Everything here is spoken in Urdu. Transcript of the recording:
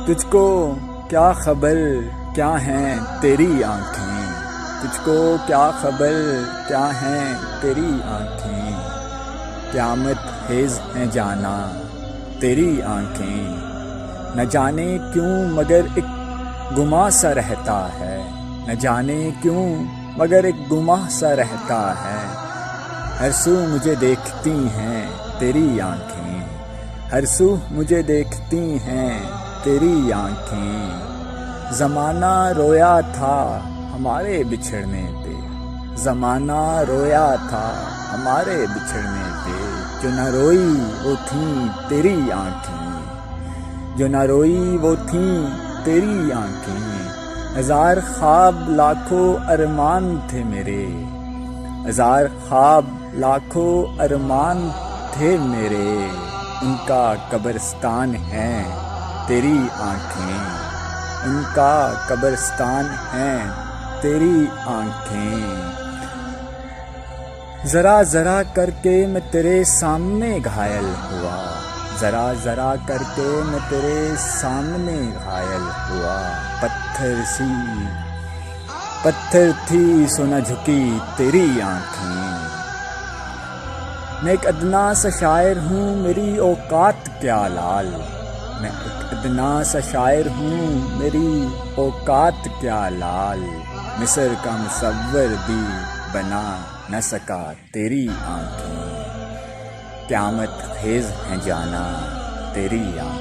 تجھ کو کیا خبر کیا ہیں تیری آنکھیں، تجھ کو کیا خبر کیا ہیں تیری آنکھیں، قیامت خیز ہیں جانا تیری آنکھیں، نہ جانے کیوں مگر ایک گماں سا رہتا ہے، نہ جانے کیوں مگر ایک گماں سا رہتا ہے، ہر سو مجھے دیکھتی ہیں تیری آنکھیں، ہر سو مجھے دیکھتی ہیں تیری آنکھیں، زمانہ رویا تھا ہمارے بچھڑنے پہ، زمانہ رویا تھا ہمارے بچھڑنے پہ، جو نہ روئی وہ تھیں تیری آنکھیں، جو نہ روئی وہ تھیں تیری آنکھیں، ہزار خواب لاکھوں ارمان تھے میرے، ہزار خواب لاکھوں ارمان تھے میرے، ان کا قبرستان ہے تیری آنکھیں، ان کا قبرستان ہے تیری آنکھیں، ذرا ذرا کر کے میں تیرے سامنے گھائل ہوا، ذرا ذرا کر کے میں تیرے سامنے گھائل ہوا، پتھر تھی سو نہ جھکی تیری آنکھیں، میں ایک ادنا سا شاعر ہوں میری اوقات کیا لال، میں ایک ادنا سا شاعر ہوں میری اوقات کیا لال، مصر کا مصور بھی بنا نہ سکا تیری آنکھیں، قیامت خیز ہیں جانا تیری آنکھیں۔